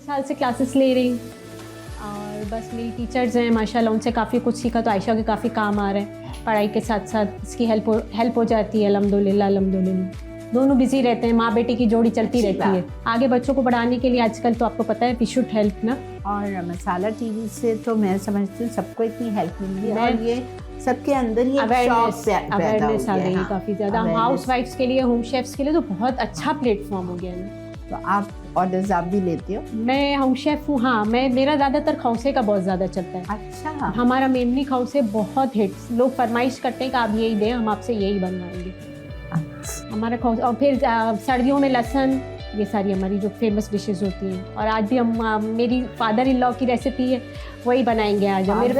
साल से क्लासेस ले रही हूँ और बस मेरी टीचर्स हैं माशाल्लाह, उनसे काफ़ी कुछ सीखा, तो आयशा के काफ़ी काम आ रहे हैं। पढ़ाई के साथ साथ इसकी हेल्प हो जाती है। अल्हम्दुलिल्लाह अल्हम्दुलिल्लाह दोनों बिजी रहते हैं, माँ बेटी की जोड़ी चलती रहती है। आगे बच्चों को बढ़ाने के लिए आजकल तो आपको पता है वी शुड हेल्प ना। और मसाला टीवी से तो मैं समझती हूँ सबको इतनी हेल्प मिली है और ये सबके अंदर ही अवेयरनेस आ गई हाँ, काफ़ी ज़्यादा। हाउस वाइफ्स के लिए, होम शेफ्स के लिए तो बहुत अच्छा प्लेटफॉर्म हो गया ना। तो आप ऑर्डर्स आप भी लेते हो? मैं होम शेफ हूँ, हाँ। मेरा ज़्यादातर खौसे का बहुत ज़्यादा चलता है। अच्छा। हमारा मेमनी खौसे बहुत हिट्स, लोग फरमाइश करते हैं कि आप यही दें, हम आपसे यही बनवाएंगे। हमारा खौस, और फिर सर्दियों में लहसुन, ये सारी हमारी जो फेमस डिशेस होती हैं। और आज भी हम मेरी फादर इन लॉ की रेसिपी है, वही बनाएंगे आज हम। मेरे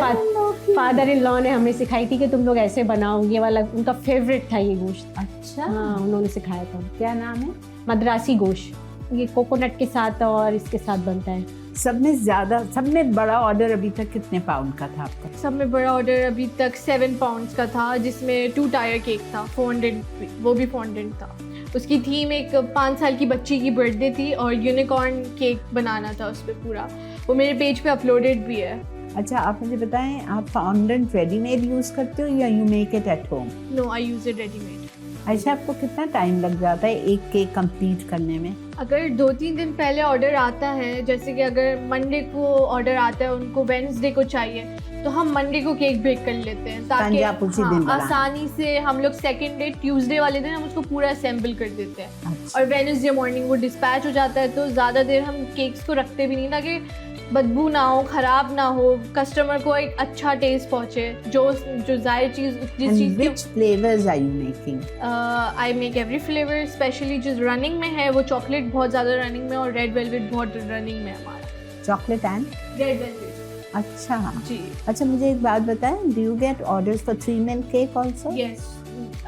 फादर इन लॉ ने हमें सिखाई थी कि तुम लोग ऐसे बनाओ, ये वाला उनका फेवरेट था ये गोश्त। अच्छा। हाँ, उन्होंने सिखाया था। क्या नाम है? मद्रासी गोश्त। ये कोकोनट के साथ और इसके साथ बनता है। सबसे बड़ा ऑर्डर अभी तक कितने पाउंड का था आपका? सब में बड़ा ऑर्डर अभी तक 7 पाउंड्स का था, जिसमें 2 टायर केक था, फॉन्डेंट, वो भी फॉन्डेंट था। उसकी थीम एक 5 साल की बच्ची की बर्थडे थी और यूनिकॉर्न केक बनाना था उस पर पूरा। वो मेरे पेज पे अपलोडेड भी है। अच्छा, आप मुझे बताएं, आप फॉन्डेंट रेडीमेड यूज़ करते हो या you make it at home? No, I use it readymade. ऐसा आपको कितना टाइम लग जाता है एक केक कंप्लीट करने में? अगर 2-3 दिन पहले ऑर्डर आता है, जैसे कि अगर मंडे को ऑर्डर आता है, उनको वेडनेसडे को चाहिए, तो हम मंडे को केक बेक कर लेते हैं ताकि आसानी से हम लोग सेकेंड डे ट्यूसडे वाले दिन हम उसको पूरा असेंबल कर देते हैं। अच्छा। और वेडनेसडे मॉर्निंग वो डिस्पैच हो जाता है, तो ज़्यादा देर हम केक्स को रखते भी नहीं ताकि बदबू ना हो, ख़राब ना हो, कस्टमर को एक अच्छा टेस्ट पहुँचे। जो ज़ाहिर चीज़ जिस चीज़ Which flavors are you making? I make every flavour, specially जो रनिंग में है वो चॉकलेट बहुत ज़्यादा रनिंग में और रेड वेलवेट बहुत रनिंग में हमारा। Chocolate and red velvet. अच्छा जी। अच्छा, मुझे एक बात बताएं, do you get orders for 3 milk cake also? Yes,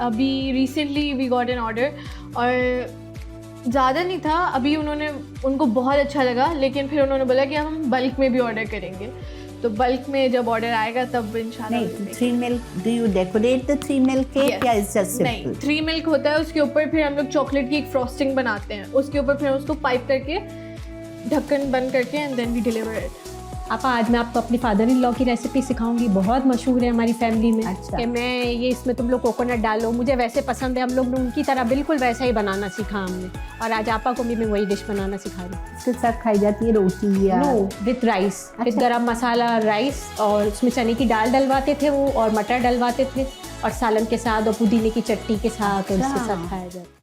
अभी recently we got an order और ज़्यादा नहीं था। अभी उनको बहुत अच्छा लगा, लेकिन फिर उन्होंने बोला कि हम बल्क में भी ऑर्डर करेंगे। तो बल्क में जब ऑर्डर आएगा तब इंशाल्लाह। नहीं, 3 milk, do you decorate the 3 milk cake या इट्स जस्ट सिंपल? नहीं, 3 मिल्क होता है, उसके ऊपर फिर हम लोग चॉकलेट की एक फ्रॉस्टिंग बनाते हैं, उसके ऊपर फिर उसको पाइप करके ढक्कन बंद करके and then we deliver it. आपा, आज मैं आपको अपनी फादर इन लॉ की रेसिपी सिखाऊंगी, बहुत मशहूर है हमारी फैमिली में। अच्छा। कि मैं ये इसमें तुम लोग कोकोनट डालो, मुझे वैसे पसंद है, हम लोग ने उनकी तरह बिल्कुल वैसा ही बनाना सीखा हमने। और आज आपा को भी मैं वही डिश बनाना सिखा रही हूँ। इसके साथ खाई जाती है रोटी या? नो, विथ राइस, विथ अच्छा। गरम मसाला राइस, और उसमें चने की दाल डलवाते थे वो, और मटर डलवाते थे, और सालन के साथ और पुदीने की चटनी के साथ और इसके साथ खाया जाता है।